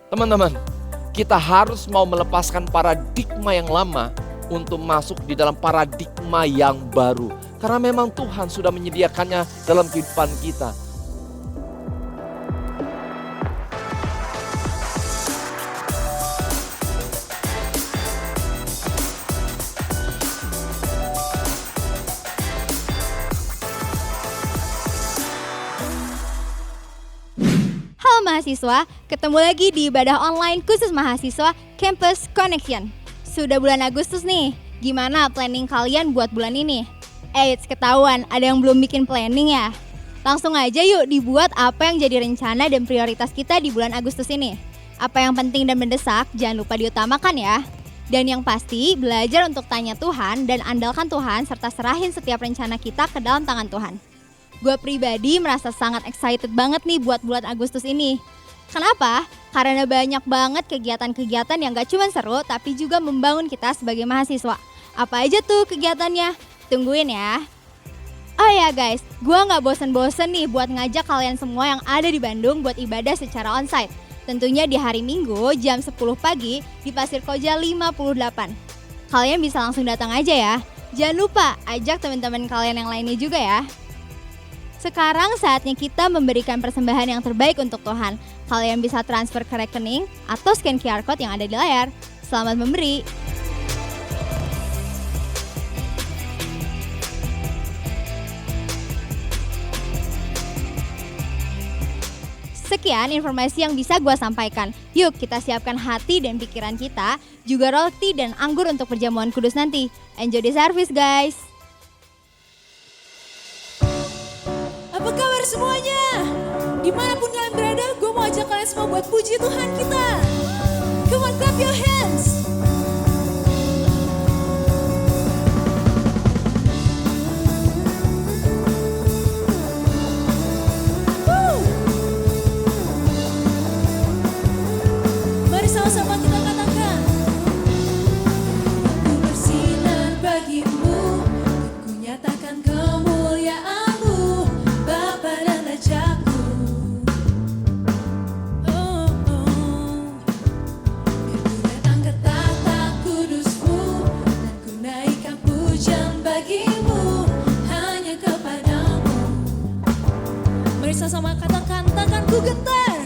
Teman-teman, kita harus mau melepaskan paradigma yang lama untuk masuk di dalam paradigma yang baru. Karena memang Tuhan sudah menyediakannya dalam kehidupan kita. Halo mahasiswa, ketemu lagi di ibadah online khusus mahasiswa Campus Connection. Sudah bulan Agustus nih, gimana planning kalian buat bulan ini? Eits, ketahuan ada yang belum bikin planning ya? Langsung aja yuk dibuat apa yang jadi rencana dan prioritas kita di bulan Agustus ini. Apa yang penting dan mendesak, jangan lupa diutamakan ya. Dan yang pasti, belajar untuk tanya Tuhan dan andalkan Tuhan serta serahin setiap rencana kita ke dalam tangan Tuhan. Gue pribadi merasa sangat excited banget nih buat bulan Agustus ini. Kenapa? Karena banyak banget kegiatan-kegiatan yang gak cuma seru tapi juga membangun kita sebagai mahasiswa. Apa aja tuh kegiatannya? Tungguin ya. Oh ya guys, gue gak bosen-bosen nih buat ngajak kalian semua yang ada di Bandung buat ibadah secara onsite. Tentunya di hari Minggu jam 10 pagi di Pasir Koja 58. Kalian bisa langsung datang aja ya. Jangan lupa ajak teman-teman kalian yang lainnya juga ya. Sekarang saatnya kita memberikan persembahan yang terbaik untuk Tuhan. Kalian bisa transfer ke rekening atau scan QR Code yang ada di layar. Selamat memberi. Sekian informasi yang bisa gue sampaikan. Yuk kita siapkan hati dan pikiran kita, juga roti dan anggur untuk perjamuan kudus nanti. Enjoy the service guys. Apa kabar semuanya? Dimanapun kalian berada, gue mau ajak kalian semua buat puji Tuhan kita. Come on, clap your hands. Woo. Mari sama-sama kita katakan. Ku bersinar bagimu, ku nyatakan kemuliaan-Mu. Bapa dan Rajaku, oh, oh. Biar ku datang ke tata kudus-Mu, dan ku naikkan pujian bagi-Mu, hanya kepadamu. Mari sama-sama katakan, takkan ku gentar.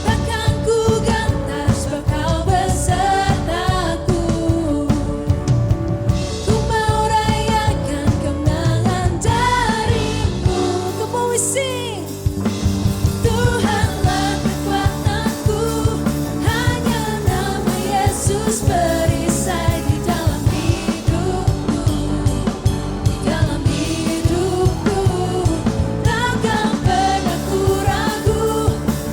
Takkan ku gentar sebab Kau besertaku. Ku mau rayakan kemenangan dari-Mu. Come on we sing. Tuhanlah kekuatanku, hanya nama Yesus perisai di dalam hidupku. Di dalam hidupku, takkan pernah ku ragu.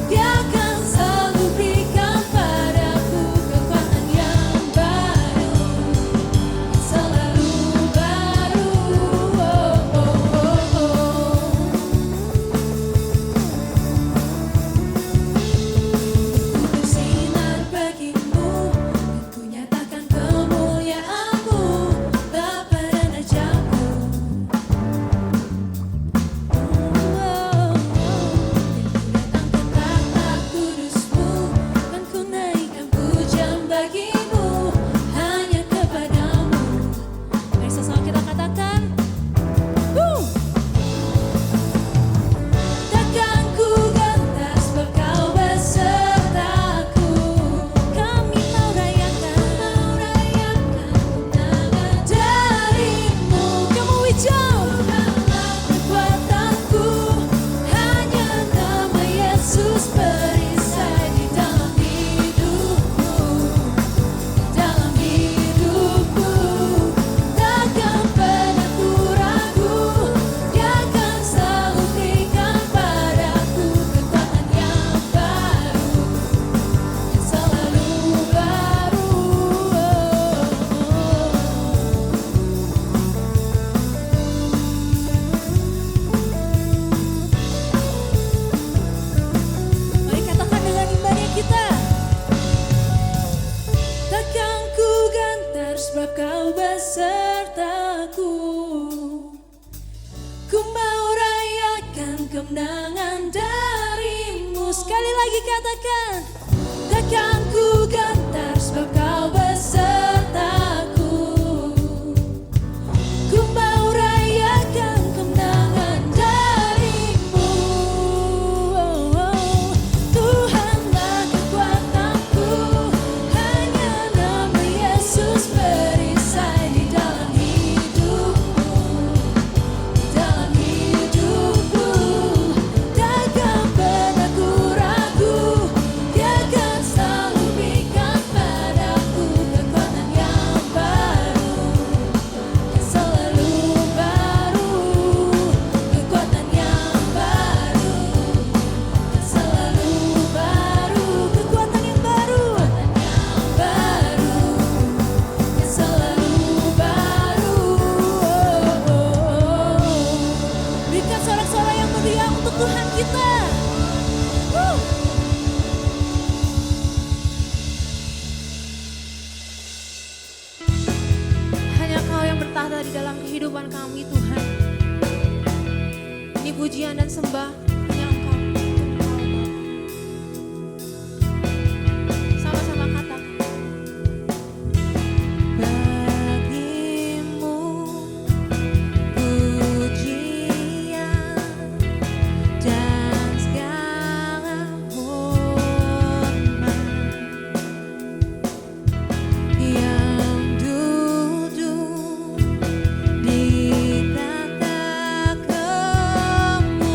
Dia akan selalu berikan padaku kekuatan yang baru, selalu baru. Oh, oh, oh, oh. Ku bersinar bagimu, dan ku nyatakan kemuliaan-Mu, Bapa dan Rajaku. Dan ku datang ke tata kudus-Mu, dan ku naikkan pujian bagi-Mu, hanya kepadamu. Mari sama-sama kita katakan. Takkan ku gentar sebab Kau besertaku. Kami mau rayakan kemenangan dari-Mu. Kamu hijau. Tuhanlah kekuatanku, hanya nama Yesus perisai di dalam hidupku. Di dalam hidupku, takkan pernah ku ragu. Dia akan selalu berikan padaku kekuatan yang baru, yang selalu baru. Mari katakan dengan imannya kita. Takkan ku gentar sebab Kau besertaku. Ku mau rayakan kemenangan dari-Mu sekali lagi katakan, takkan ku gentar sebab kau besertaku. Ku mau rayakan kemenangan darimu. Tuhanlah kekuatanku, hanya nama Yesus perisai di dalam hidupku. Di dalam hidupku, takkan pernah ku ragu, Dia akan selalu berikan padaku kekuatan yang baru, yang selalu baru, kekuatan yang baru, yang selalu baru, kekuatan yang baru, yang selalu baru. Berikan sorak-sorai yang meriah untuk Tuhan kita. Woo! Hanya Kau yang bertahta di dalam kehidupan kami, Tuhan. Ini pujian dan sembah hanya Engkau, Engkau, Bapa. Sama-sama katakan. Bagimu pujian dan segala hormat yang duduk di tata kemuliaan.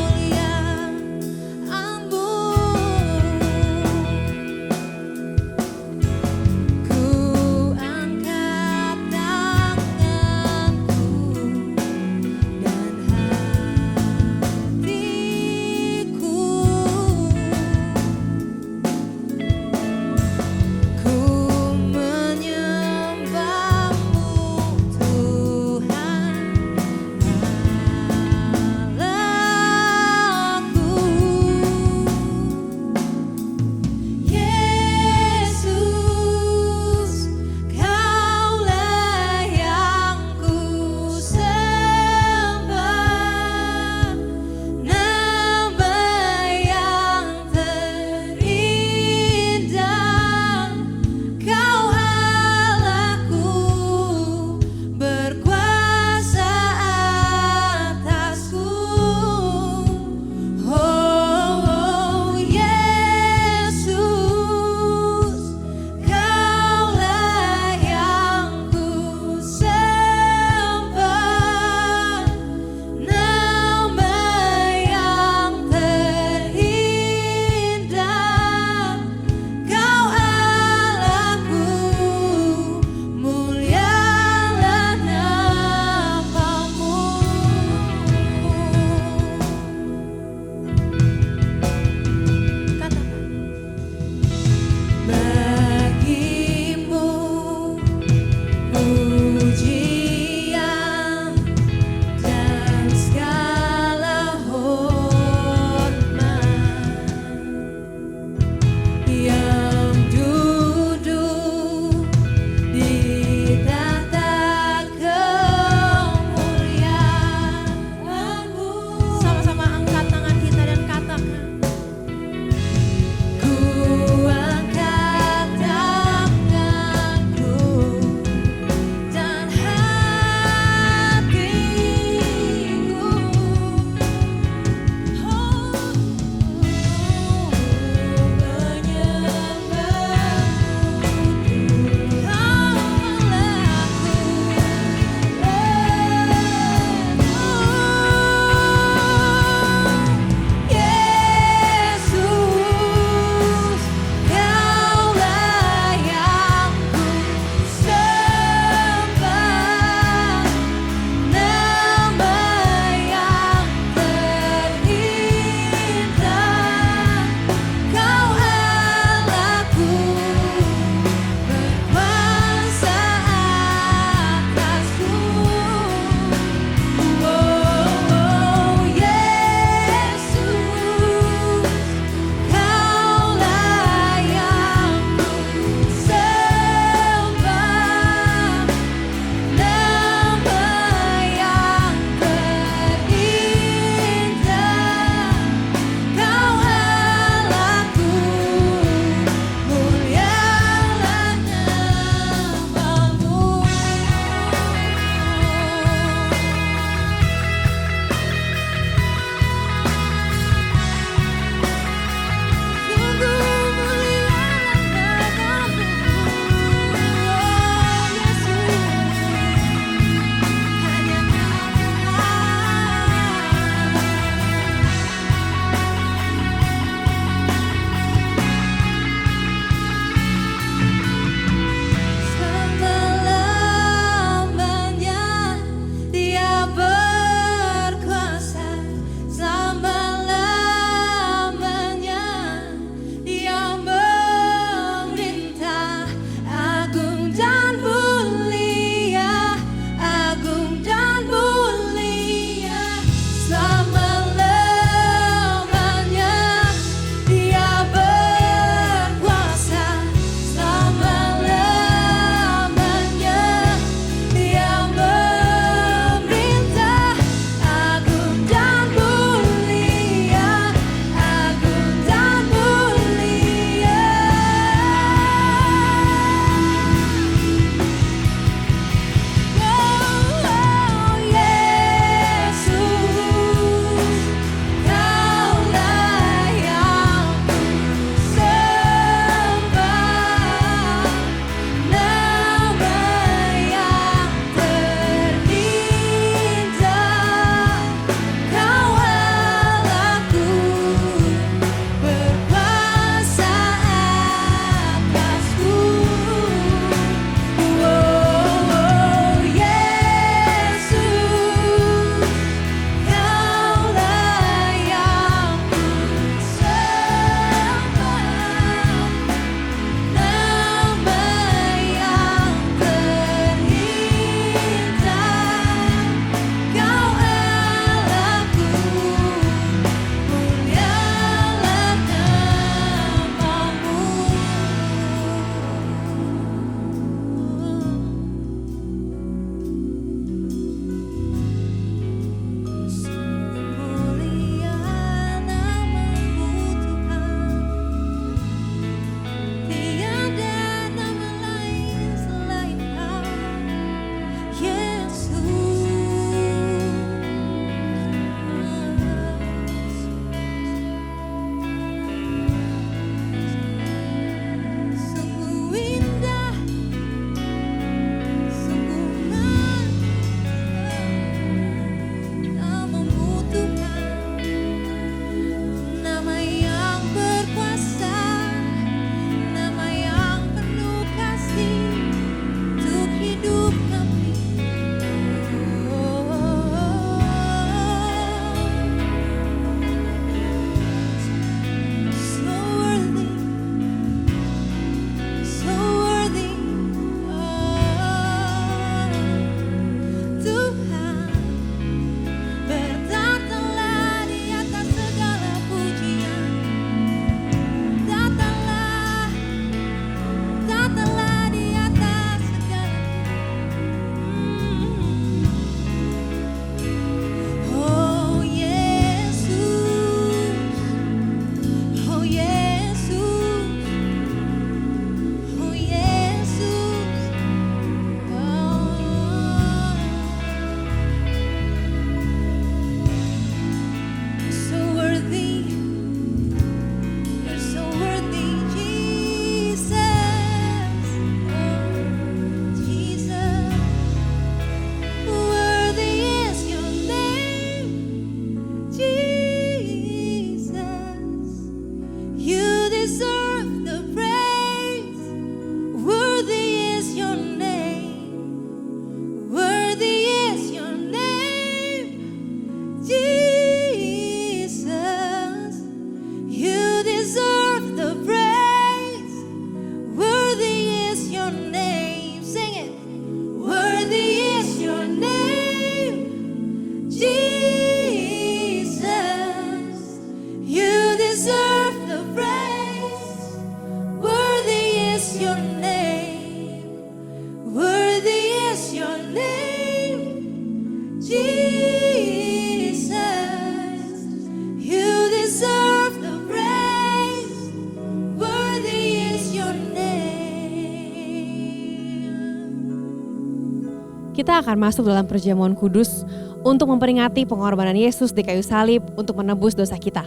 kita akan masuk dalam perjamuan kudus untuk memperingati pengorbanan Yesus di kayu salib untuk menebus dosa kita.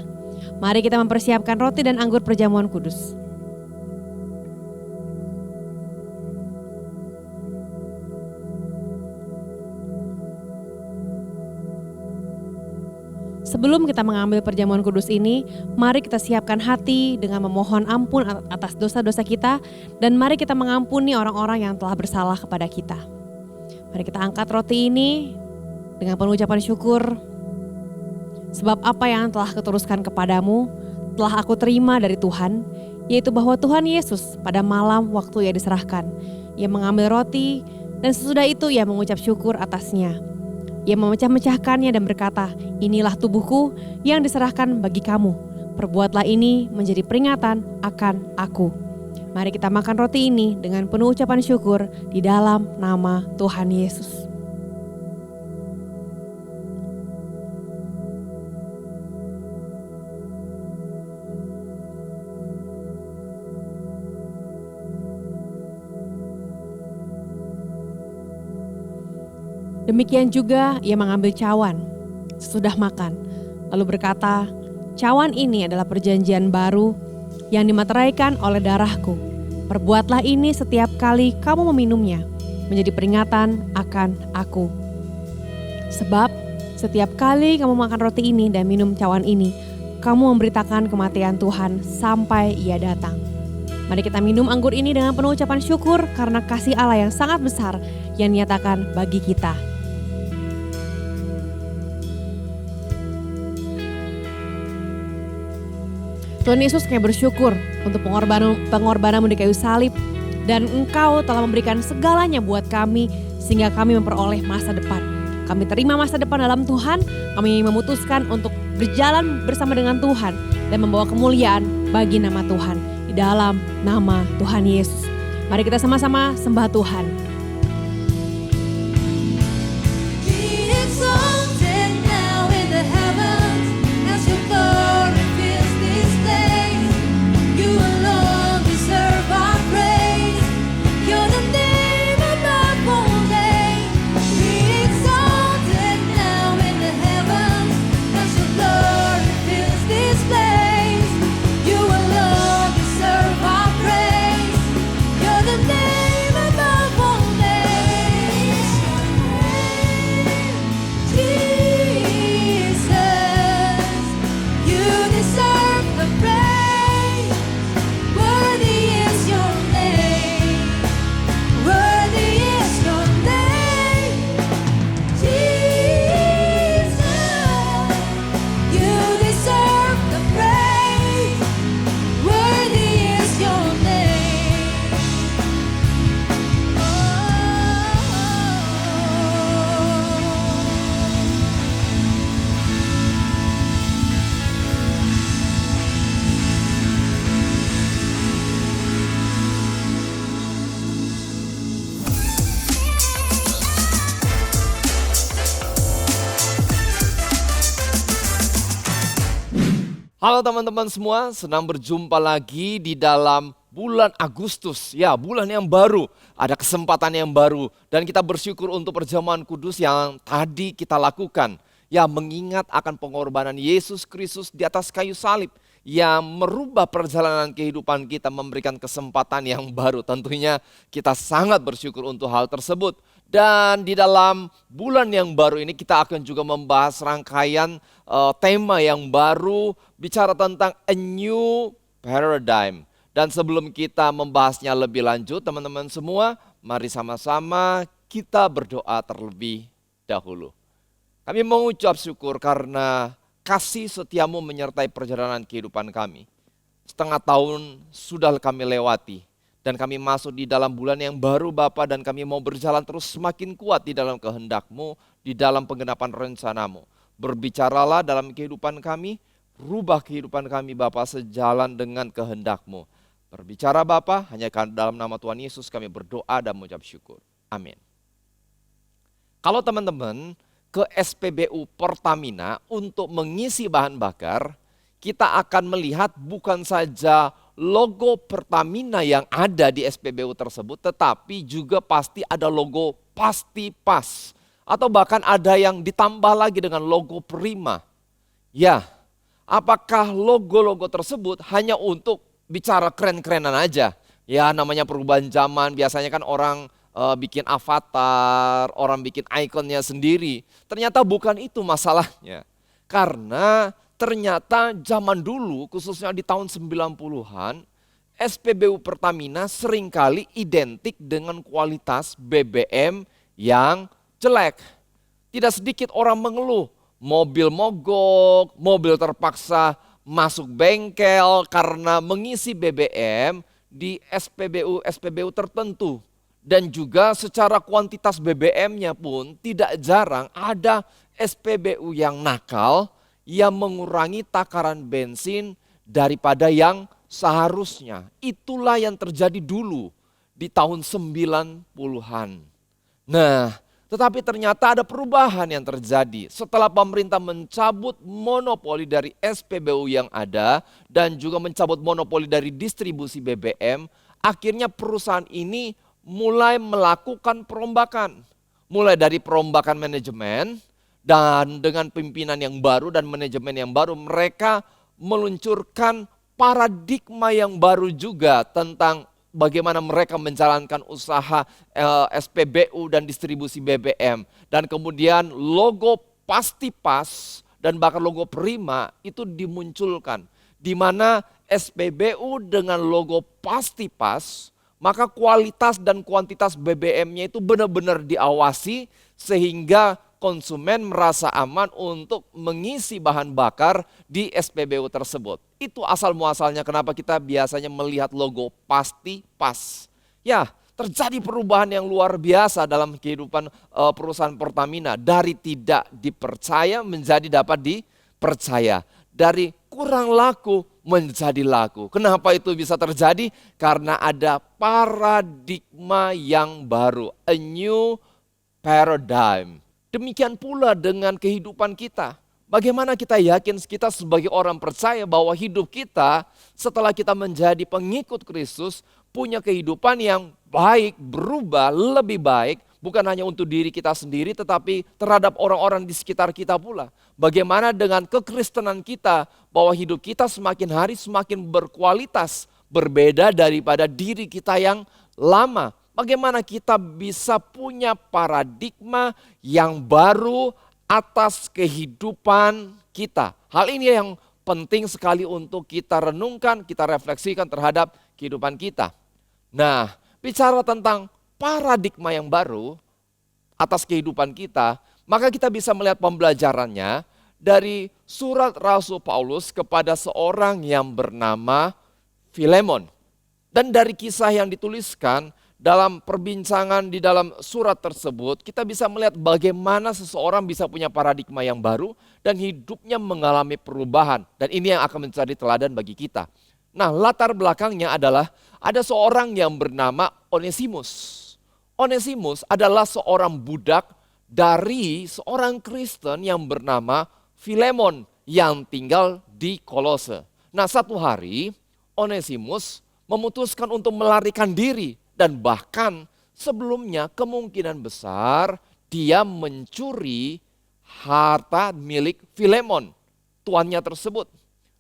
Mari kita mempersiapkan roti dan anggur perjamuan kudus. Sebelum kita mengambil perjamuan kudus ini, mari kita siapkan hati dengan memohon ampun atas dosa-dosa kita, dan mari kita mengampuni orang-orang yang telah bersalah kepada kita. Mari kita angkat roti ini dengan penuh ucapan syukur, sebab apa yang telah kuteruskan kepadamu telah aku terima dari Tuhan, yaitu bahwa Tuhan Yesus pada malam waktu ia diserahkan, ia mengambil roti dan sesudah itu ia mengucap syukur atasnya. Ia memecah-mecahkannya dan berkata, inilah tubuhku yang diserahkan bagi kamu. Perbuatlah ini menjadi peringatan akan aku. Mari kita makan roti ini dengan penuh ucapan syukur di dalam nama Tuhan Yesus. Demikian juga ia mengambil cawan sesudah makan, lalu berkata, cawan ini adalah perjanjian baru yang dimateraikan oleh darahku. Perbuatlah ini setiap kali kamu meminumnya, menjadi peringatan akan aku. Sebab setiap kali kamu makan roti ini dan minum cawan ini, kamu memberitakan kematian Tuhan sampai ia datang. Mari kita minum anggur ini dengan penuh ucapan syukur karena kasih Allah yang sangat besar yang dinyatakan bagi kita. Tuhan Yesus, kami bersyukur untuk pengorbananmu di kayu salib, dan Engkau telah memberikan segalanya buat kami sehingga kami memperoleh masa depan. Kami terima masa depan dalam Tuhan, kami memutuskan untuk berjalan bersama dengan Tuhan dan membawa kemuliaan bagi nama Tuhan di dalam nama Tuhan Yesus. Mari kita sama-sama sembah Tuhan. Halo teman-teman semua, senang berjumpa lagi di dalam bulan Agustus. Ya, bulan yang baru, ada kesempatan yang baru. Dan kita bersyukur untuk perjamuan kudus yang tadi kita lakukan. Ya, mengingat akan pengorbanan Yesus Kristus di atas kayu salib. Yang merubah perjalanan kehidupan kita, memberikan kesempatan yang baru. Tentunya kita sangat bersyukur untuk hal tersebut. Dan di dalam bulan yang baru ini kita akan juga membahas rangkaian tema yang baru, bicara tentang a new paradigm. Dan sebelum kita membahasnya lebih lanjut, teman-teman semua, mari sama-sama kita berdoa terlebih dahulu. Kami mengucap syukur karena kasih setiamu menyertai perjalanan kehidupan kami. Setengah tahun sudah kami lewati. Dan kami masuk di dalam bulan yang baru Bapa, dan kami mau berjalan terus semakin kuat di dalam kehendak-Mu, di dalam penggenapan rencana-Mu. Berbicaralah dalam kehidupan kami, rubah kehidupan kami Bapa sejalan dengan kehendak-Mu. Berbicara Bapa, hanya dalam nama Tuhan Yesus kami berdoa dan mengucap syukur. Amin. Kalau teman-teman ke SPBU Pertamina untuk mengisi bahan bakar, kita akan melihat bukan saja logo Pertamina yang ada di SPBU tersebut, tetapi juga pasti ada logo Pasti Pas. Atau bahkan ada yang ditambah lagi dengan logo Prima. Ya, apakah logo-logo tersebut hanya untuk bicara keren-kerenan aja? Ya, namanya perubahan zaman, biasanya kan orang bikin avatar, orang bikin ikonnya sendiri. Ternyata bukan itu masalahnya. Karena ternyata zaman dulu, khususnya di tahun 90-an, SPBU Pertamina seringkali identik dengan kualitas BBM yang jelek. Tidak sedikit orang mengeluh, mobil mogok, mobil terpaksa masuk bengkel karena mengisi BBM di SPBU tertentu. Dan juga secara kuantitas BBM-nya pun tidak jarang ada SPBU yang nakal yang mengurangi takaran bensin daripada yang seharusnya. Itulah yang terjadi dulu di tahun 90-an. Nah, tetapi ternyata ada perubahan yang terjadi setelah pemerintah mencabut monopoli dari SPBU yang ada dan juga mencabut monopoli dari distribusi BBM, akhirnya perusahaan ini mulai melakukan perombakan. Mulai dari perombakan manajemen dan dengan pimpinan yang baru dan manajemen yang baru, mereka meluncurkan paradigma yang baru juga tentang bagaimana mereka menjalankan usaha SPBU dan distribusi BBM. Dan kemudian logo Pasti Pas dan bahkan logo Prima itu dimunculkan. Di mana SPBU dengan logo Pasti Pas, maka kualitas dan kuantitas BBM-nya itu benar-benar diawasi sehingga konsumen merasa aman untuk mengisi bahan bakar di SPBU tersebut. Itu asal muasalnya kenapa kita biasanya melihat logo Pasti Pas. Ya, terjadi perubahan yang luar biasa dalam kehidupan perusahaan Pertamina. Dari tidak dipercaya menjadi dapat dipercaya. Dari kurang laku menjadi laku. Kenapa itu bisa terjadi? Karena ada paradigma yang baru. A new paradigm. Demikian pula dengan kehidupan kita. Bagaimana kita yakin kita sebagai orang percaya bahwa hidup kita setelah kita menjadi pengikut Kristus punya kehidupan yang baik, berubah, lebih baik. Bukan hanya untuk diri kita sendiri tetapi terhadap orang-orang di sekitar kita pula. Bagaimana dengan kekristenan kita bahwa hidup kita semakin hari semakin berkualitas. Berbeda daripada diri kita yang lama. Bagaimana kita bisa punya paradigma yang baru atas kehidupan kita. Hal ini yang penting sekali untuk kita renungkan, kita refleksikan terhadap kehidupan kita. Nah, bicara tentang paradigma yang baru atas kehidupan kita, maka kita bisa melihat pembelajarannya dari surat Rasul Paulus kepada seorang yang bernama Filemon. Dan dari kisah yang dituliskan, dalam perbincangan di dalam surat tersebut, kita bisa melihat bagaimana seseorang bisa punya paradigma yang baru dan hidupnya mengalami perubahan. Dan ini yang akan menjadi teladan bagi kita. Nah, latar belakangnya adalah ada seorang yang bernama Onesimus. Onesimus adalah seorang budak dari seorang Kristen yang bernama Filemon yang tinggal di Kolose. Nah, satu hari Onesimus memutuskan untuk melarikan diri. Dan bahkan sebelumnya kemungkinan besar dia mencuri harta milik Filemon, tuannya tersebut.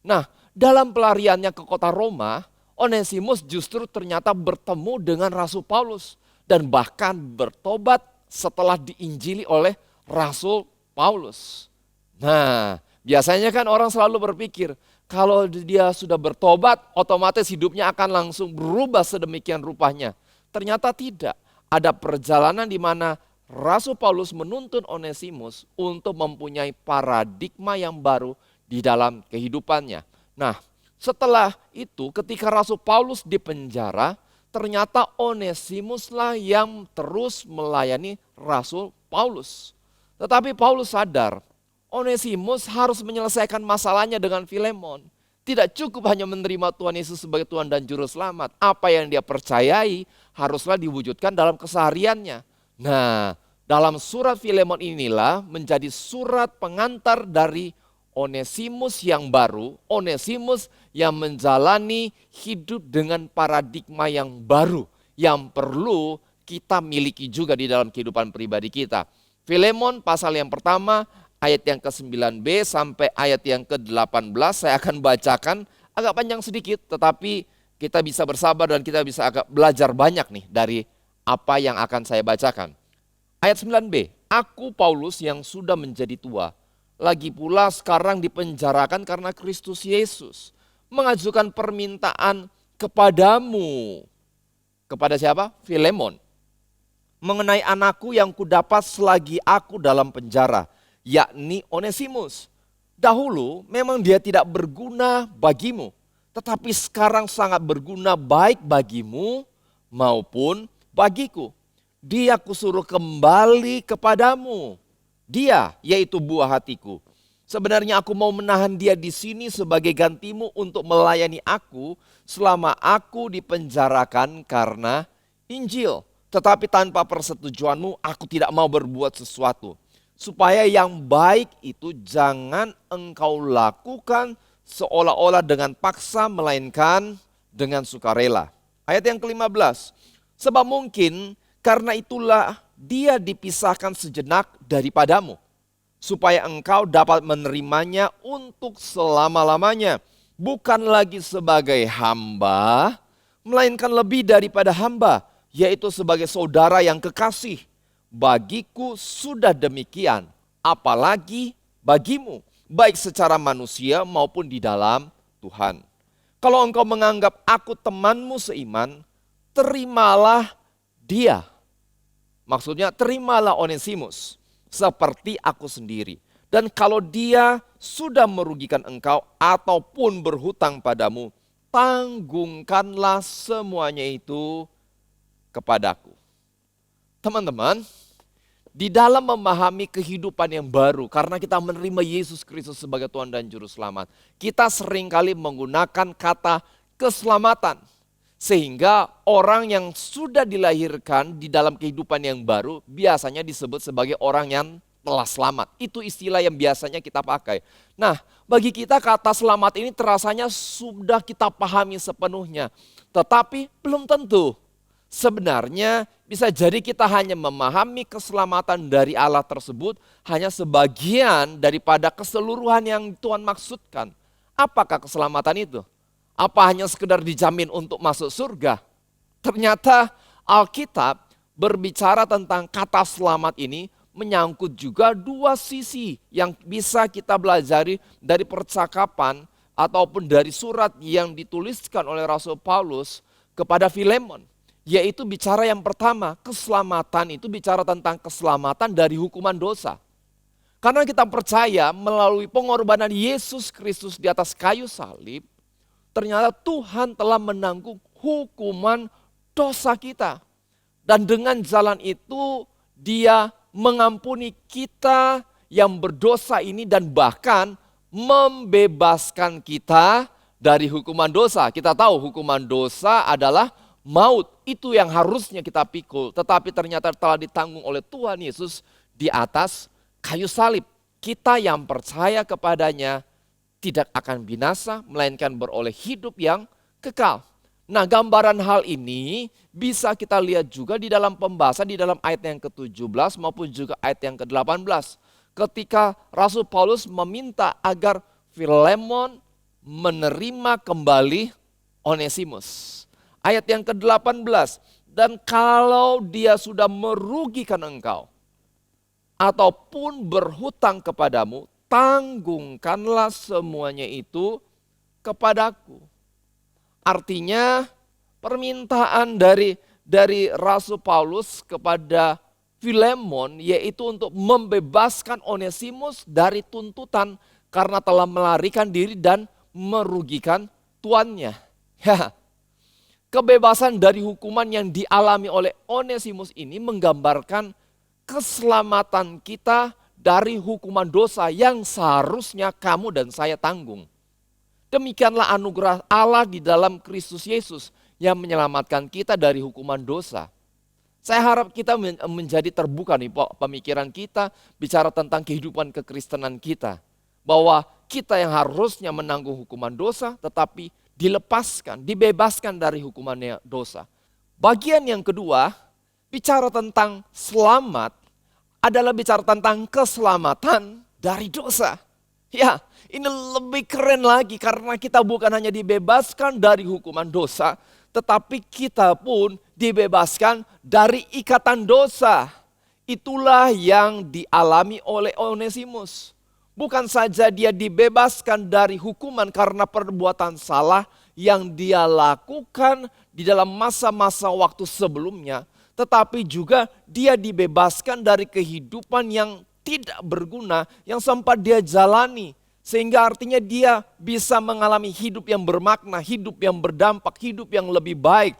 Nah, dalam pelariannya ke kota Roma, Onesimus justru ternyata bertemu dengan Rasul Paulus. Dan bahkan bertobat setelah diinjili oleh Rasul Paulus. Nah, biasanya kan orang selalu berpikir, kalau dia sudah bertobat, otomatis hidupnya akan langsung berubah sedemikian rupanya. Ternyata tidak. Ada perjalanan di mana Rasul Paulus menuntun Onesimus untuk mempunyai paradigma yang baru di dalam kehidupannya. Nah, setelah itu ketika Rasul Paulus dipenjara, ternyata Onesimuslah yang terus melayani Rasul Paulus. Tetapi Paulus sadar, Onesimus harus menyelesaikan masalahnya dengan Filemon. Tidak cukup hanya menerima Tuhan Yesus sebagai Tuhan dan Juru Selamat. Apa yang dia percayai haruslah diwujudkan dalam kesehariannya. Nah, dalam surat Filemon inilah menjadi surat pengantar dari Onesimus yang baru, Onesimus yang menjalani hidup dengan paradigma yang baru, yang perlu kita miliki juga di dalam kehidupan pribadi kita. Filemon pasal yang pertama, ayat yang ke-9b sampai ayat yang ke-18, saya akan bacakan agak panjang sedikit, tetapi kita bisa bersabar dan kita bisa agak belajar banyak nih dari apa yang akan saya bacakan. Ayat 9b, aku Paulus yang sudah menjadi tua, lagi pula sekarang dipenjarakan karena Kristus Yesus, mengajukan permintaan kepadamu. Kepada siapa? Filemon. Mengenai anakku yang kudapat selagi aku dalam penjara, yakni Onesimus. Dahulu memang dia tidak berguna bagimu, tetapi sekarang sangat berguna baik bagimu maupun bagiku. Dia kusuruh kembali kepadamu. Dia, yaitu buah hatiku. Sebenarnya aku mau menahan dia di sini sebagai gantimu untuk melayani aku selama aku dipenjarakan karena Injil. Tetapi tanpa persetujuanmu aku tidak mau berbuat sesuatu. Supaya yang baik itu jangan engkau lakukan seolah-olah dengan paksa, melainkan dengan sukarela. Ayat yang ke-15. Sebab mungkin karena itulah dia dipisahkan sejenak daripadamu, supaya engkau dapat menerimanya untuk selama-lamanya. Bukan lagi sebagai hamba, melainkan lebih daripada hamba, yaitu sebagai saudara yang kekasih. Bagiku sudah demikian, apalagi bagimu, baik secara manusia maupun di dalam Tuhan. Kalau engkau menganggap aku temanmu seiman, terimalah dia. Maksudnya terimalah Onesimus seperti aku sendiri. Dan kalau dia sudah merugikan engkau ataupun berhutang padamu, tanggungkanlah semuanya itu kepadaku. Teman-teman, di dalam memahami kehidupan yang baru, karena kita menerima Yesus Kristus sebagai Tuhan dan Juru Selamat, kita seringkali menggunakan kata keselamatan. Sehingga orang yang sudah dilahirkan di dalam kehidupan yang baru biasanya disebut sebagai orang yang telah selamat. Itu istilah yang biasanya kita pakai. Nah, bagi kita kata selamat ini terasanya sudah kita pahami sepenuhnya. Tetapi belum tentu. Sebenarnya bisa jadi kita hanya memahami keselamatan dari Allah tersebut hanya sebagian daripada keseluruhan yang Tuhan maksudkan. Apakah keselamatan itu? Apa hanya sekedar dijamin untuk masuk surga? Ternyata Alkitab berbicara tentang kata selamat ini menyangkut juga dua sisi yang bisa kita pelajari dari percakapan ataupun dari surat yang dituliskan oleh Rasul Paulus kepada Filemon. Yaitu bicara yang pertama, keselamatan itu bicara tentang keselamatan dari hukuman dosa. Karena kita percaya melalui pengorbanan Yesus Kristus di atas kayu salib, ternyata Tuhan telah menanggung hukuman dosa kita. Dan dengan jalan itu Dia mengampuni kita yang berdosa ini dan bahkan membebaskan kita dari hukuman dosa. Kita tahu hukuman dosa adalah maut. Itu yang harusnya kita pikul. Tetapi ternyata telah ditanggung oleh Tuhan Yesus di atas kayu salib. Kita yang percaya kepadanya tidak akan binasa, melainkan beroleh hidup yang kekal. Nah, gambaran hal ini bisa kita lihat juga di dalam pembahasan di dalam ayat yang ke-17 maupun juga ayat yang ke-18. Ketika Rasul Paulus meminta agar Filemon menerima kembali Onesimus. Ayat yang ke-18, dan kalau dia sudah merugikan engkau ataupun berhutang kepadamu, tanggungkanlah semuanya itu kepadaku. Artinya permintaan dari Rasul Paulus kepada Filemon yaitu untuk membebaskan Onesimus dari tuntutan karena telah melarikan diri dan merugikan tuannya. Ya, kebebasan dari hukuman yang dialami oleh Onesimus ini menggambarkan keselamatan kita dari hukuman dosa yang seharusnya kamu dan saya tanggung. Demikianlah anugerah Allah di dalam Kristus Yesus yang menyelamatkan kita dari hukuman dosa. Saya harap kita menjadi terbuka nih pemikiran kita bicara tentang kehidupan kekristenan kita. Bahwa kita yang harusnya menanggung hukuman dosa, tetapi dilepaskan, dibebaskan dari hukumannya dosa. Bagian yang kedua, bicara tentang selamat, adalah bicara tentang keselamatan dari dosa. Ya, ini lebih keren lagi karena kita bukan hanya dibebaskan dari hukuman dosa, tetapi kita pun dibebaskan dari ikatan dosa. Itulah yang dialami oleh Onesimus. Bukan saja dia dibebaskan dari hukuman karena perbuatan salah yang dia lakukan di dalam masa-masa waktu sebelumnya, tetapi juga dia dibebaskan dari kehidupan yang tidak berguna yang sempat dia jalani. Sehingga artinya dia bisa mengalami hidup yang bermakna, hidup yang berdampak, hidup yang lebih baik.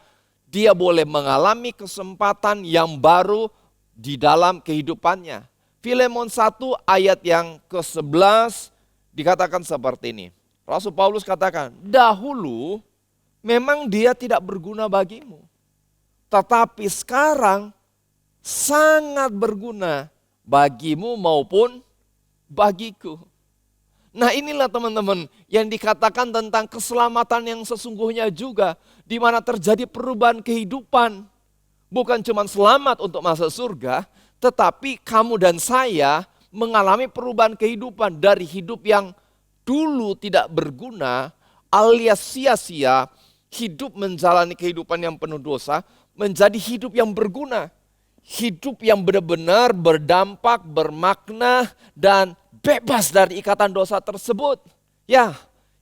Dia boleh mengalami kesempatan yang baru di dalam kehidupannya. Filemon 1 ayat yang ke-11 dikatakan seperti ini. Rasul Paulus katakan, dahulu memang dia tidak berguna bagimu. Tetapi sekarang sangat berguna bagimu maupun bagiku. Nah inilah teman-teman yang dikatakan tentang keselamatan yang sesungguhnya juga. Di mana terjadi perubahan kehidupan. Bukan cuma selamat untuk masuk surga, tetapi kamu dan saya mengalami perubahan kehidupan dari hidup yang dulu tidak berguna alias sia-sia, hidup menjalani kehidupan yang penuh dosa, menjadi hidup yang berguna. Hidup yang benar-benar berdampak, bermakna, dan bebas dari ikatan dosa tersebut. Ya,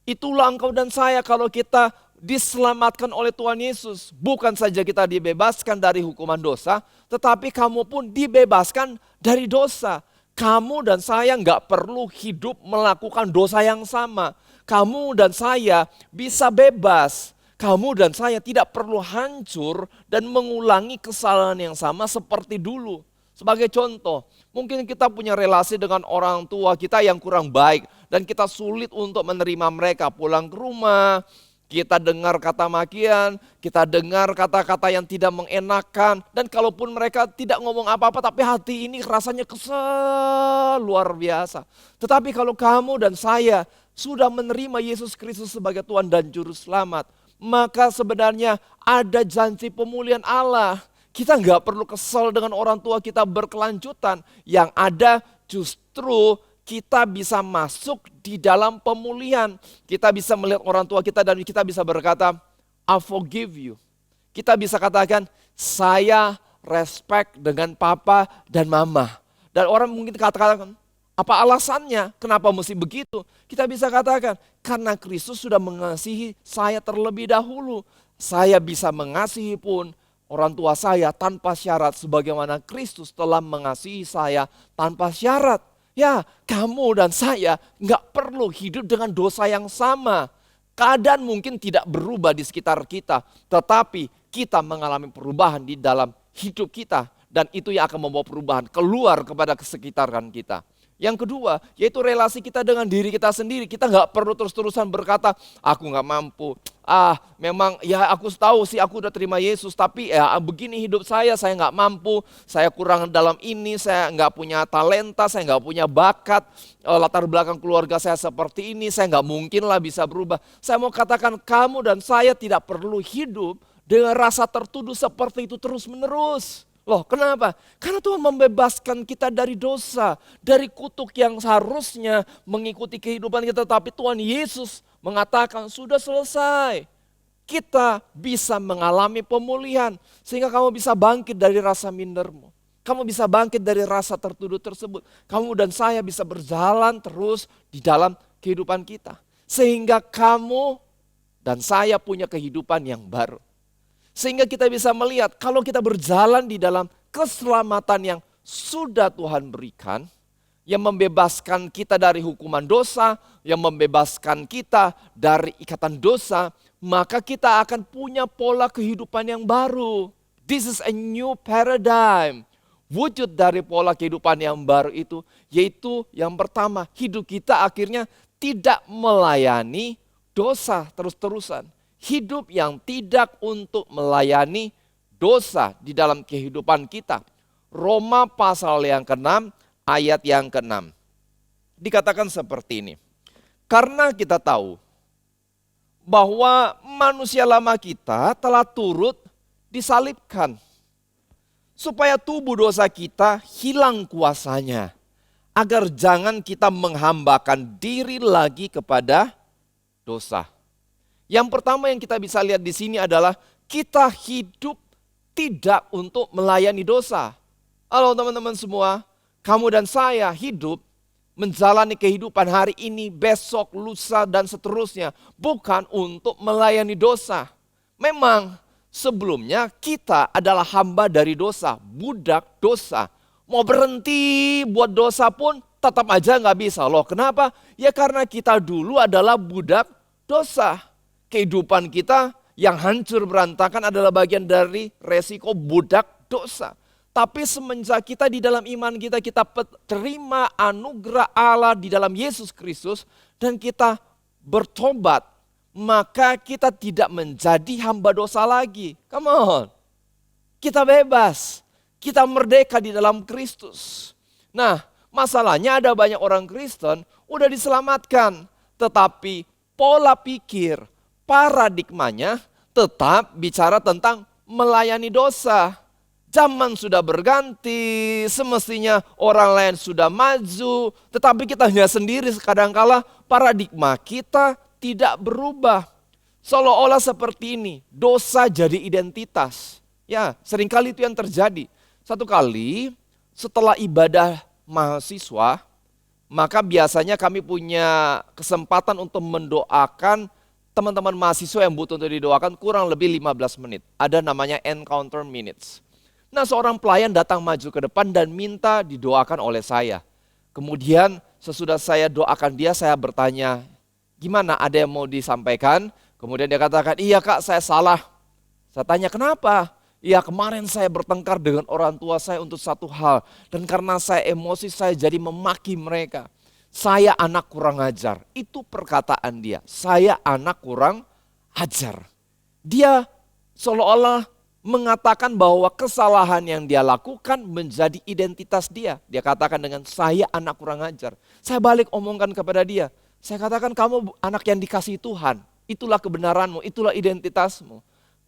itulah engkau dan saya kalau kita diselamatkan oleh Tuhan Yesus. Bukan saja kita dibebaskan dari hukuman dosa, tetapi kamu pun dibebaskan dari dosa. Kamu dan saya nggak perlu hidup melakukan dosa yang sama. Kamu dan saya bisa bebas. Kamu dan saya tidak perlu hancur dan mengulangi kesalahan yang sama seperti dulu. Sebagai contoh, mungkin kita punya relasi dengan orang tua kita yang kurang baik dan kita sulit untuk menerima mereka pulang ke rumah. Kita dengar kata makian, kita dengar kata-kata yang tidak mengenakan. Dan kalaupun mereka tidak ngomong apa-apa tapi hati ini rasanya kesel luar biasa. Tetapi kalau kamu dan saya sudah menerima Yesus Kristus sebagai Tuhan dan Juru Selamat, maka sebenarnya ada janji pemulihan Allah. Kita nggak perlu kesel dengan orang tua kita berkelanjutan. Yang ada justru kita bisa masuk di dalam pemulihan. Kita bisa melihat orang tua kita dan kita bisa berkata, I forgive you. Kita bisa katakan, saya respect dengan papa dan mama. Dan orang mungkin katakan, apa alasannya? Kenapa mesti begitu? Kita bisa katakan, karena Kristus sudah mengasihi saya terlebih dahulu. Saya bisa mengasihi pun orang tua saya tanpa syarat sebagaimana Kristus telah mengasihi saya tanpa syarat. Ya, kamu dan saya nggak perlu hidup dengan dosa yang sama. Keadaan mungkin tidak berubah di sekitar kita, tetapi kita mengalami perubahan di dalam hidup kita. Dan itu yang akan membawa perubahan keluar kepada sekitaran kita. Yang kedua, yaitu relasi kita dengan diri kita sendiri. Kita nggak perlu terus-terusan berkata, aku nggak mampu. Memang ya aku tahu sih aku udah terima Yesus, tapi ya begini hidup saya nggak mampu. Saya kurang dalam ini, saya nggak punya talenta, saya nggak punya bakat. Latar belakang keluarga saya seperti ini, saya nggak mungkin lah bisa berubah. Saya mau katakan kamu dan saya tidak perlu hidup dengan rasa tertuduh seperti itu terus-menerus. Loh, kenapa? Karena Tuhan membebaskan kita dari dosa, dari kutuk yang seharusnya mengikuti kehidupan kita. Tapi Tuhan Yesus mengatakan sudah selesai. Kita bisa mengalami pemulihan sehingga kamu bisa bangkit dari rasa mindermu. Kamu bisa bangkit dari rasa tertuduh tersebut. Kamu dan saya bisa berjalan terus di dalam kehidupan kita. Sehingga kamu dan saya punya kehidupan yang baru. Sehingga kita bisa melihat kalau kita berjalan di dalam keselamatan yang sudah Tuhan berikan, yang membebaskan kita dari hukuman dosa, yang membebaskan kita dari ikatan dosa, maka kita akan punya pola kehidupan yang baru. This is a new paradigm. Wujud dari pola kehidupan yang baru itu, yaitu yang pertama, hidup kita akhirnya tidak melayani dosa terus-terusan. Hidup yang tidak untuk melayani dosa di dalam kehidupan kita. Roma pasal yang ke-6 ayat yang ke-6. dikatakan seperti ini. Karena kita tahu bahwa manusia lama kita telah turut disalibkan. Supaya tubuh dosa kita hilang kuasanya. Agar jangan kita menghambakan diri lagi kepada dosa. Yang pertama yang kita bisa lihat di sini adalah kita hidup tidak untuk melayani dosa. Halo teman-teman semua, kamu dan saya hidup menjalani kehidupan hari ini, besok, lusa, dan seterusnya. Bukan untuk melayani dosa. Memang sebelumnya kita adalah hamba dari dosa, budak dosa. Mau berhenti buat dosa pun tetap aja nggak bisa loh. Kenapa? Ya karena kita dulu adalah budak dosa. Kehidupan kita yang hancur berantakan adalah bagian dari resiko budak dosa. Tapi semenjak kita di dalam iman kita terima anugerah Allah di dalam Yesus Kristus dan kita bertobat, maka kita tidak menjadi hamba dosa lagi. Come on. Kita bebas, kita merdeka di dalam Kristus. Nah, masalahnya ada banyak orang Kristen udah diselamatkan, tetapi pola pikir, paradigmanya tetap bicara tentang melayani dosa. Zaman sudah berganti, semestinya orang lain sudah maju, tetapi kita hanya sendiri kadangkala paradigma kita tidak berubah. Seolah-olah seperti ini, dosa jadi identitas. Ya, seringkali itu yang terjadi. Satu kali setelah ibadah mahasiswa, maka biasanya kami punya kesempatan untuk mendoakan teman-teman mahasiswa yang butuh untuk didoakan kurang lebih 15 menit. Ada namanya encounter minutes. Nah, seorang pelayan datang maju ke depan dan minta didoakan oleh saya. Kemudian sesudah saya doakan dia, saya bertanya, gimana, ada yang mau disampaikan? Kemudian dia katakan, iya kak, saya salah. Saya tanya, kenapa? Iya, kemarin saya bertengkar dengan orang tua saya untuk satu hal. Dan karena saya emosi, saya jadi memaki mereka. Saya anak kurang ajar. Itu perkataan dia, saya anak kurang ajar. Dia seolah-olah mengatakan bahwa kesalahan yang dia lakukan menjadi identitas dia. Dia katakan dengan saya anak kurang ajar. Saya balik omongkan kepada dia. Saya katakan kamu anak yang dikasihi Tuhan. Itulah kebenaranmu, itulah identitasmu.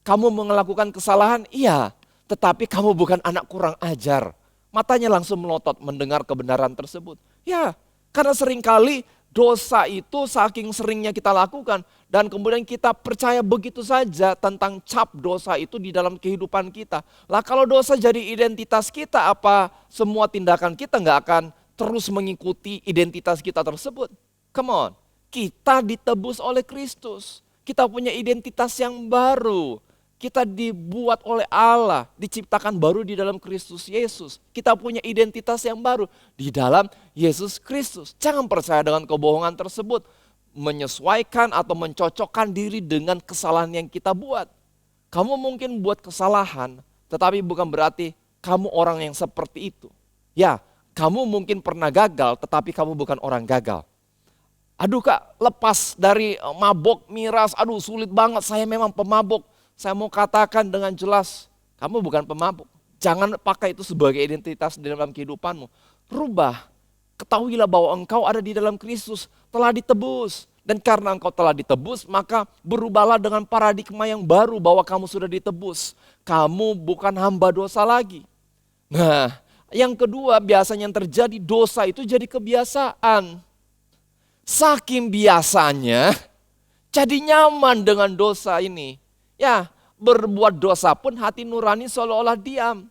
Kamu melakukan kesalahan, iya. Tetapi kamu bukan anak kurang ajar. Matanya langsung melotot mendengar kebenaran tersebut. Ya, karena seringkali dosa itu saking seringnya kita lakukan dan kemudian kita percaya begitu saja tentang cap dosa itu di dalam kehidupan kita. Lah kalau dosa jadi identitas kita, apa semua tindakan kita nggak akan terus mengikuti identitas kita tersebut? Come on, kita ditebus oleh Kristus. Kita punya identitas yang baru. Kita dibuat oleh Allah, diciptakan baru di dalam Kristus Yesus. Kita punya identitas yang baru di dalam Yesus Kristus. Jangan percaya dengan kebohongan tersebut. Menyesuaikan atau mencocokkan diri dengan kesalahan yang kita buat. Kamu mungkin buat kesalahan, tetapi bukan berarti kamu orang yang seperti itu. Ya, kamu mungkin pernah gagal, tetapi kamu bukan orang gagal. Aduh kak, lepas dari mabok, miras, aduh sulit banget, saya memang pemabok. Saya mau katakan dengan jelas, kamu bukan pemabuk. Jangan pakai itu sebagai identitas di dalam kehidupanmu. Rubah, ketahuilah bahwa engkau ada di dalam Kristus, telah ditebus. Dan karena engkau telah ditebus, maka berubahlah dengan paradigma yang baru bahwa kamu sudah ditebus. Kamu bukan hamba dosa lagi. Nah, yang kedua biasanya yang terjadi, dosa itu jadi kebiasaan. Saking biasanya, jadi nyaman dengan dosa ini. Ya, berbuat dosa pun hati nurani seolah-olah diam.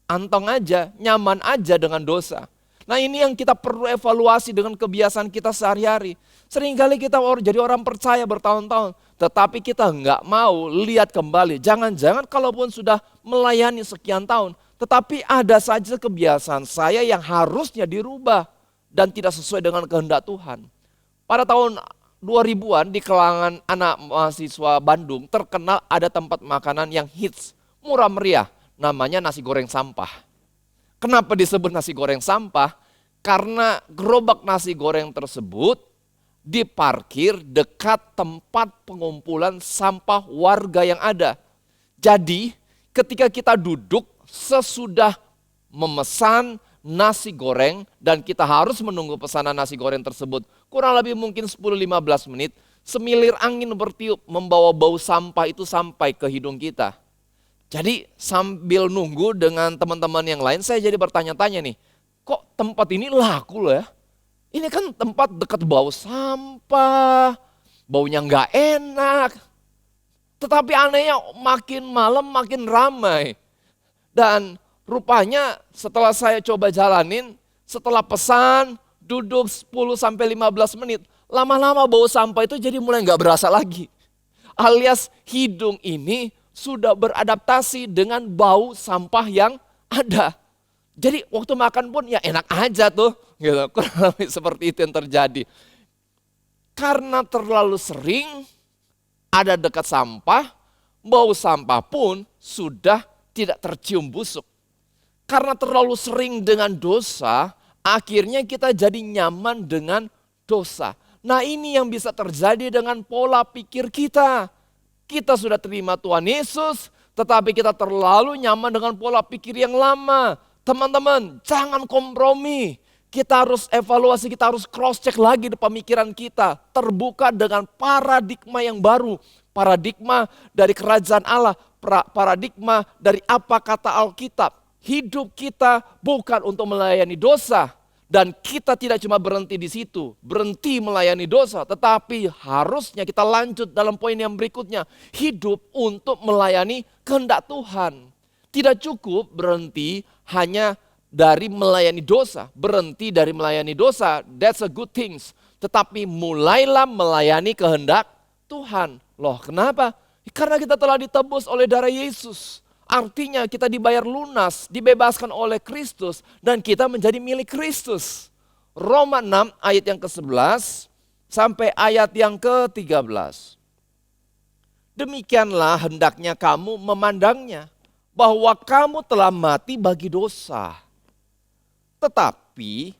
Antong aja, nyaman aja dengan dosa. Nah ini yang kita perlu evaluasi dengan kebiasaan kita sehari-hari. Seringkali kita jadi orang percaya bertahun-tahun, tetapi kita nggak mau lihat kembali. Jangan-jangan kalaupun sudah melayani sekian tahun, tetapi ada saja kebiasaan saya yang harusnya dirubah dan tidak sesuai dengan kehendak Tuhan. Pada tahun 2000-an di kalangan anak mahasiswa Bandung terkenal ada tempat makanan yang hits, murah meriah, namanya nasi goreng sampah. Kenapa disebut nasi goreng sampah? Karena gerobak nasi goreng tersebut diparkir dekat tempat pengumpulan sampah warga yang ada. Jadi ketika kita duduk sesudah memesan nasi goreng dan kita harus menunggu pesanan nasi goreng tersebut kurang lebih mungkin 10-15 menit, semilir angin bertiup membawa bau sampah itu sampai ke hidung kita. Jadi sambil nunggu dengan teman-teman yang lain, saya jadi bertanya-tanya nih, kok tempat ini laku loh ya? Ini kan tempat dekat bau sampah, baunya nggak enak. Tetapi anehnya makin malam makin ramai. Dan rupanya setelah saya coba jalanin, setelah pesan, duduk 10-15 menit, lama-lama bau sampah itu jadi mulai nggak berasa lagi. Alias hidung ini sudah beradaptasi dengan bau sampah yang ada. Jadi waktu makan pun ya enak aja tuh, gitu. Kurang lebih seperti itu yang terjadi. Karena terlalu sering ada dekat sampah, bau sampah pun sudah tidak tercium busuk. Karena terlalu sering dengan dosa, akhirnya kita jadi nyaman dengan dosa. Nah ini yang bisa terjadi dengan pola pikir kita. Kita sudah terima Tuhan Yesus, tetapi kita terlalu nyaman dengan pola pikir yang lama. Teman-teman, jangan kompromi. Kita harus evaluasi, kita harus cross check lagi di pemikiran kita. Terbuka dengan paradigma yang baru. Paradigma dari kerajaan Allah, paradigma dari apa kata Alkitab. Hidup kita bukan untuk melayani dosa. Dan kita tidak cuma berhenti di situ, berhenti melayani dosa, tetapi harusnya kita lanjut dalam poin yang berikutnya. Hidup untuk melayani kehendak Tuhan. Tidak cukup berhenti hanya dari melayani dosa. Berhenti dari melayani dosa, that's a good things. Tetapi mulailah melayani kehendak Tuhan. Loh kenapa? Karena kita telah ditebus oleh darah Yesus. Artinya kita dibayar lunas, dibebaskan oleh Kristus dan kita menjadi milik Kristus. Roma 6 ayat yang ke-11 sampai ayat yang ke-13. Demikianlah hendaknya kamu memandangnya, bahwa kamu telah mati bagi dosa. Tetapi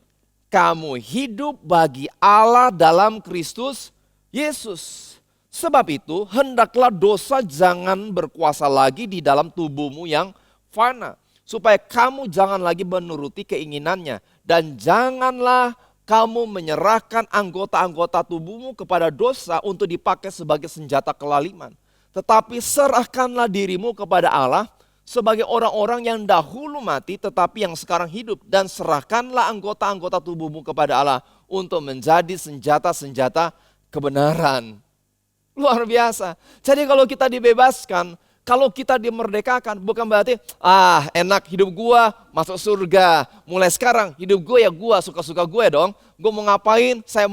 kamu hidup bagi Allah dalam Kristus Yesus. Sebab itu hendaklah dosa jangan berkuasa lagi di dalam tubuhmu yang fana. Supaya kamu jangan lagi menuruti keinginannya. Dan janganlah kamu menyerahkan anggota-anggota tubuhmu kepada dosa untuk dipakai sebagai senjata kelaliman. Tetapi serahkanlah dirimu kepada Allah sebagai orang-orang yang dahulu mati tetapi yang sekarang hidup. Dan serahkanlah anggota-anggota tubuhmu kepada Allah untuk menjadi senjata-senjata kebenaran. Luar biasa. Jadi kalau kita dibebaskan, kalau kita dimerdekakan, bukan berarti enak hidup gua masuk surga. Mulai sekarang hidup gue ya gua suka-suka gue dong. Gue mau ngapain, saya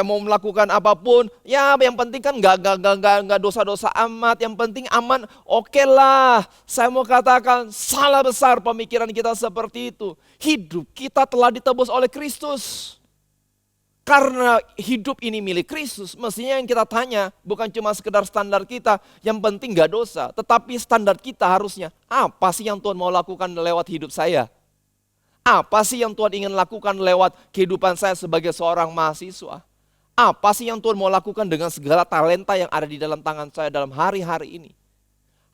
mau melakukan apapun. Ya yang penting kan nggak dosa-dosa amat. Yang penting aman, oke lah. Saya mau katakan salah besar pemikiran kita seperti itu. Hidup kita telah ditebus oleh Kristus. Karena hidup ini milik Kristus, mestinya yang kita tanya bukan cuma sekedar standar kita, yang penting gak dosa. Tetapi standar kita harusnya, apa sih yang Tuhan mau lakukan lewat hidup saya? Apa sih yang Tuhan ingin lakukan lewat kehidupan saya sebagai seorang mahasiswa? Apa sih yang Tuhan mau lakukan dengan segala talenta yang ada di dalam tangan saya dalam hari-hari ini?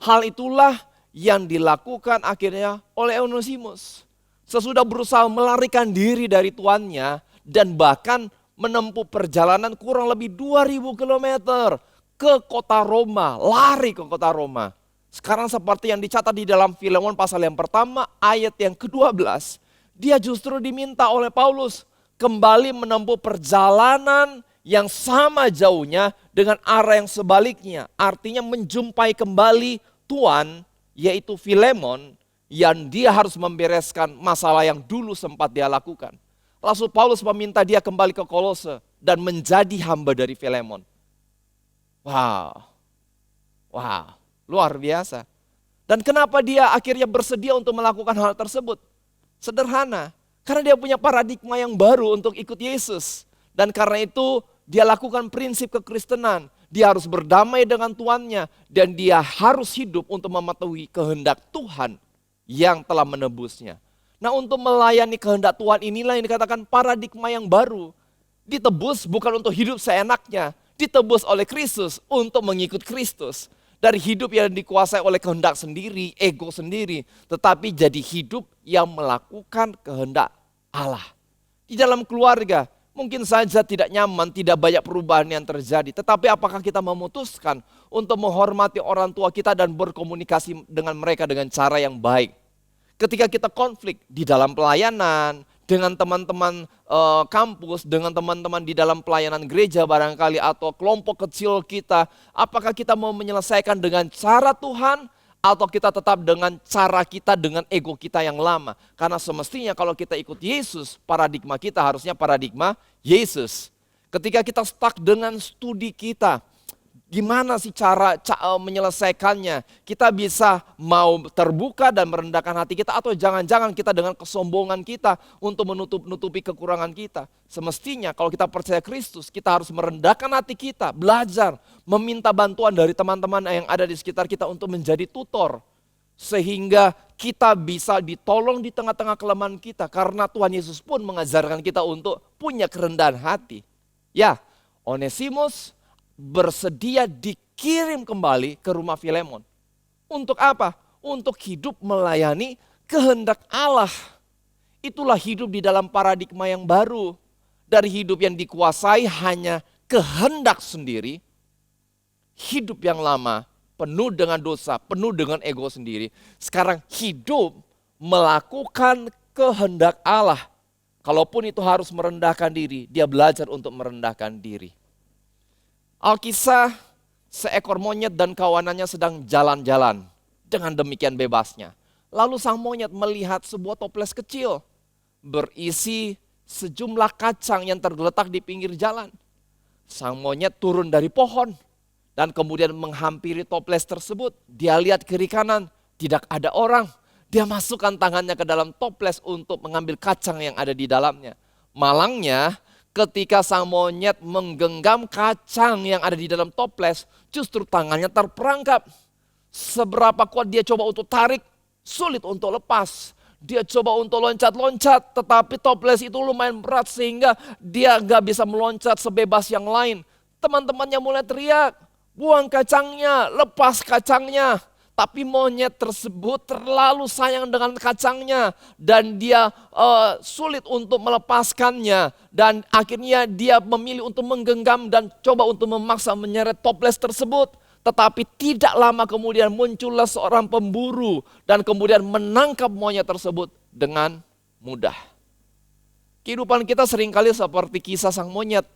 Hal itulah yang dilakukan akhirnya oleh Onesimus. Sesudah berusaha melarikan diri dari tuannya dan bahkan menempuh perjalanan kurang lebih 2000 km ke kota Roma, lari ke kota Roma. Sekarang seperti yang dicatat di dalam Filemon pasal yang pertama ayat yang ke-12, dia justru diminta oleh Paulus kembali menempuh perjalanan yang sama jauhnya dengan arah yang sebaliknya. Artinya menjumpai kembali Tuhan, yaitu Filemon, yang dia harus membereskan masalah yang dulu sempat dia lakukan. Rasul Paulus meminta dia kembali ke Kolose dan menjadi hamba dari Filemon. Wow, luar biasa. Dan kenapa dia akhirnya bersedia untuk melakukan hal tersebut? Sederhana, karena dia punya paradigma yang baru untuk ikut Yesus. Dan karena itu dia lakukan prinsip kekristenan. Dia harus berdamai dengan tuannya dan dia harus hidup untuk mematuhi kehendak Tuhan yang telah menebusnya. Nah untuk melayani kehendak Tuhan inilah yang dikatakan paradigma yang baru. Ditebus bukan untuk hidup seenaknya. Ditebus oleh Kristus untuk mengikut Kristus. Dari hidup yang dikuasai oleh kehendak sendiri, ego sendiri, tetapi jadi hidup yang melakukan kehendak Allah. Di dalam keluarga, mungkin saja tidak nyaman, tidak banyak perubahan yang terjadi. Tetapi apakah kita memutuskan untuk menghormati orang tua kita dan berkomunikasi dengan mereka dengan cara yang baik? Ketika kita konflik di dalam pelayanan, dengan teman-teman kampus, dengan teman-teman di dalam pelayanan gereja barangkali, atau kelompok kecil kita, apakah kita mau menyelesaikan dengan cara Tuhan, atau kita tetap dengan cara kita, dengan ego kita yang lama? Karena semestinya kalau kita ikut Yesus, paradigma kita harusnya paradigma Yesus. Ketika kita stuck dengan studi kita, gimana sih cara menyelesaikannya? Kita bisa mau terbuka dan merendahkan hati kita, atau jangan-jangan kita dengan kesombongan kita untuk menutupi kekurangan kita. Semestinya kalau kita percaya Kristus, kita harus merendahkan hati kita, belajar, meminta bantuan dari teman-teman yang ada di sekitar kita untuk menjadi tutor. Sehingga kita bisa ditolong di tengah-tengah kelemahan kita, karena Tuhan Yesus pun mengajarkan kita untuk punya kerendahan hati. Ya, Onesimus bersedia dikirim kembali ke rumah Filemon. Untuk apa? Untuk hidup melayani kehendak Allah. Itulah hidup di dalam paradigma yang baru. Dari hidup yang dikuasai hanya kehendak sendiri, hidup yang lama penuh dengan dosa, penuh dengan ego sendiri. Sekarang hidup melakukan kehendak Allah. Kalaupun itu harus merendahkan diri, dia belajar untuk merendahkan diri. Alkisah, seekor monyet dan kawanannya sedang jalan-jalan dengan demikian bebasnya. Lalu sang monyet melihat sebuah toples kecil berisi sejumlah kacang yang tergeletak di pinggir jalan. Sang monyet turun dari pohon dan kemudian menghampiri toples tersebut. Dia lihat kiri kanan, tidak ada orang. Dia masukkan tangannya ke dalam toples untuk mengambil kacang yang ada di dalamnya. Malangnya, ketika sang monyet menggenggam kacang yang ada di dalam toples, justru tangannya terperangkap. Seberapa kuat dia coba untuk tarik, sulit untuk lepas. Dia coba untuk loncat-loncat, tetapi toples itu lumayan berat sehingga dia gak bisa meloncat sebebas yang lain. Teman-temannya mulai teriak, buang kacangnya, lepas kacangnya. Tapi monyet tersebut terlalu sayang dengan kacangnya dan dia sulit untuk melepaskannya. Dan akhirnya dia memilih untuk menggenggam dan coba untuk memaksa menyeret toples tersebut. Tetapi tidak lama kemudian muncullah seorang pemburu dan kemudian menangkap monyet tersebut dengan mudah. Kehidupan kita seringkali seperti kisah sang monyet.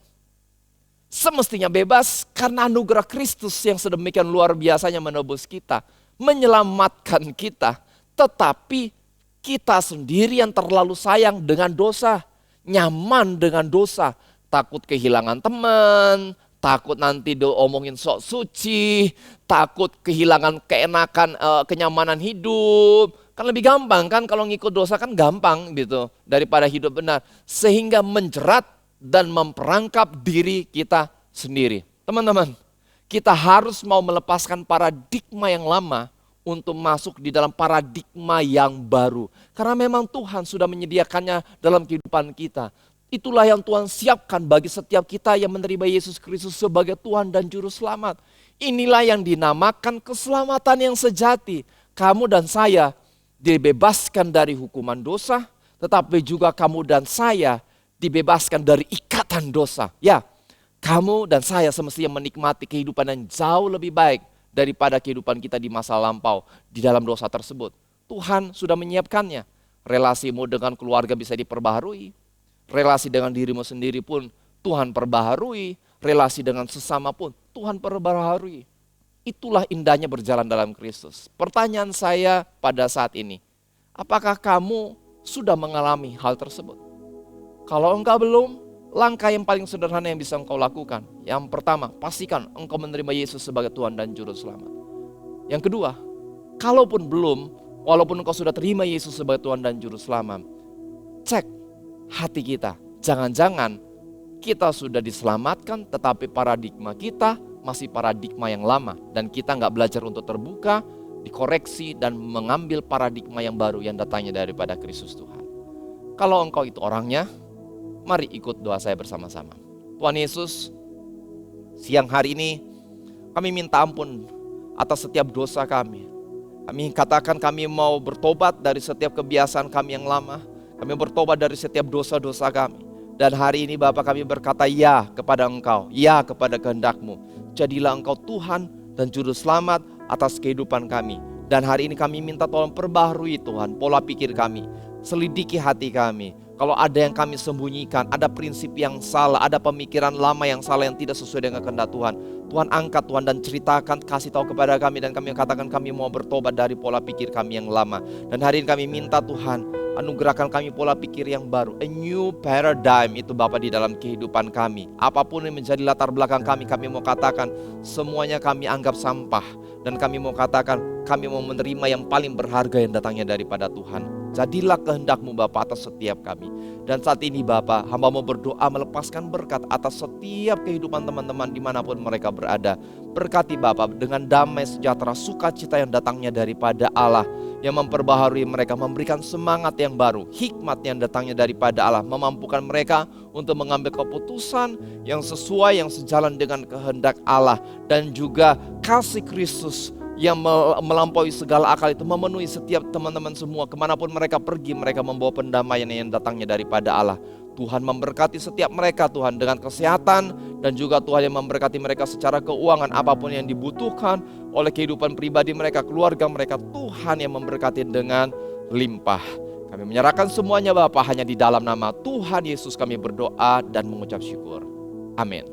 Semestinya bebas karena anugerah Kristus yang sedemikian luar biasanya menebus kita, menyelamatkan kita. Tetapi kita sendiri yang terlalu sayang dengan dosa, nyaman dengan dosa, takut kehilangan teman, takut nanti diomongin sok suci, takut kehilangan keenakan, kenyamanan hidup. Kan lebih gampang kan kalau ngikut dosa kan gampang gitu daripada hidup benar. Sehingga menjerat dan memperangkap diri kita sendiri. Teman-teman, kita harus mau melepaskan paradigma yang lama untuk masuk di dalam paradigma yang baru. Karena memang Tuhan sudah menyediakannya dalam kehidupan kita. Itulah yang Tuhan siapkan bagi setiap kita yang menerima Yesus Kristus sebagai Tuhan dan Juru Selamat. Inilah yang dinamakan keselamatan yang sejati. Kamu dan saya dibebaskan dari hukuman dosa, tetapi juga kamu dan saya dibebaskan dari ikatan dosa. Ya, kamu dan saya semestinya menikmati kehidupan yang jauh lebih baik daripada kehidupan kita di masa lampau di dalam dosa tersebut. Tuhan sudah menyiapkannya. Relasimu dengan keluarga bisa diperbaharui. Relasi dengan dirimu sendiri pun Tuhan perbaharui. Relasi dengan sesama pun Tuhan perbaharui. Itulah indahnya berjalan dalam Kristus. Pertanyaan saya pada saat ini, apakah kamu sudah mengalami hal tersebut? Kalau engkau belum, langkah yang paling sederhana yang bisa engkau lakukan. Yang pertama, pastikan engkau menerima Yesus sebagai Tuhan dan Juru Selamat. Yang kedua, kalaupun belum, walaupun engkau sudah terima Yesus sebagai Tuhan dan Juru Selamat, cek hati kita. Jangan-jangan kita sudah diselamatkan tetapi paradigma kita masih paradigma yang lama. Dan kita gak belajar untuk terbuka, dikoreksi dan mengambil paradigma yang baru yang datangnya daripada Kristus Tuhan. Kalau engkau itu orangnya, mari ikut doa saya bersama-sama. Tuhan Yesus, siang hari ini kami minta ampun atas setiap dosa kami. Kami katakan kami mau bertobat dari setiap kebiasaan kami yang lama. Kami bertobat dari setiap dosa-dosa kami. Dan hari ini Bapa kami berkata ya kepada Engkau, ya kepada kehendak-Mu. Jadilah Engkau Tuhan dan Juru Selamat atas kehidupan kami. Dan hari ini kami minta tolong perbaharui Tuhan pola pikir kami. Selidiki hati kami. Kalau ada yang kami sembunyikan, ada prinsip yang salah, ada pemikiran lama yang salah yang tidak sesuai dengan kehendak Tuhan. Tuhan angkat Tuhan dan ceritakan, kasih tahu kepada kami dan kami katakan kami mau bertobat dari pola pikir kami yang lama. Dan hari ini kami minta Tuhan anugerahkan kami pola pikir yang baru, a new paradigm itu Bapa di dalam kehidupan kami. Apapun yang menjadi latar belakang kami mau katakan semuanya kami anggap sampah. Dan kami mau katakan kami mau menerima yang paling berharga yang datangnya daripada Tuhan. Jadilah kehendak-Mu Bapa atas setiap kami. Dan saat ini Bapa, hamba mau berdoa melepaskan berkat atas setiap kehidupan teman-teman dimanapun mereka berada. Berkati Bapa dengan damai sejahtera, sukacita yang datangnya daripada Allah, yang memperbaharui mereka, memberikan semangat yang baru, hikmat yang datangnya daripada Allah, memampukan mereka untuk mengambil keputusan yang sesuai, yang sejalan dengan kehendak Allah. Dan juga kasih Kristus yang melampaui segala akal itu memenuhi setiap teman-teman semua. Kemanapun mereka pergi, mereka membawa pendamaian yang datangnya daripada Allah. Tuhan memberkati setiap mereka Tuhan dengan kesehatan, dan juga Tuhan yang memberkati mereka secara keuangan, apapun yang dibutuhkan oleh kehidupan pribadi mereka, keluarga mereka, Tuhan yang memberkati dengan limpah. Kami menyerahkan semuanya Bapa, hanya di dalam nama Tuhan Yesus kami berdoa dan mengucap syukur. Amin.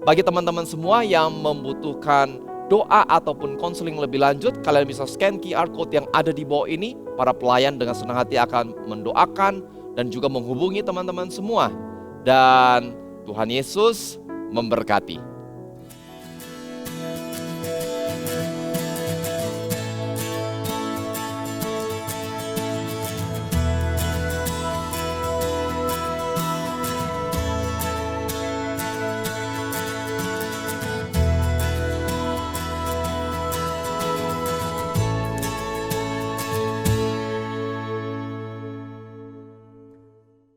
Bagi teman-teman semua yang membutuhkan doa ataupun konseling lebih lanjut, kalian bisa scan QR code yang ada di bawah ini. Para pelayan dengan senang hati akan mendoakan dan juga menghubungi teman-teman semua. Dan Tuhan Yesus memberkati.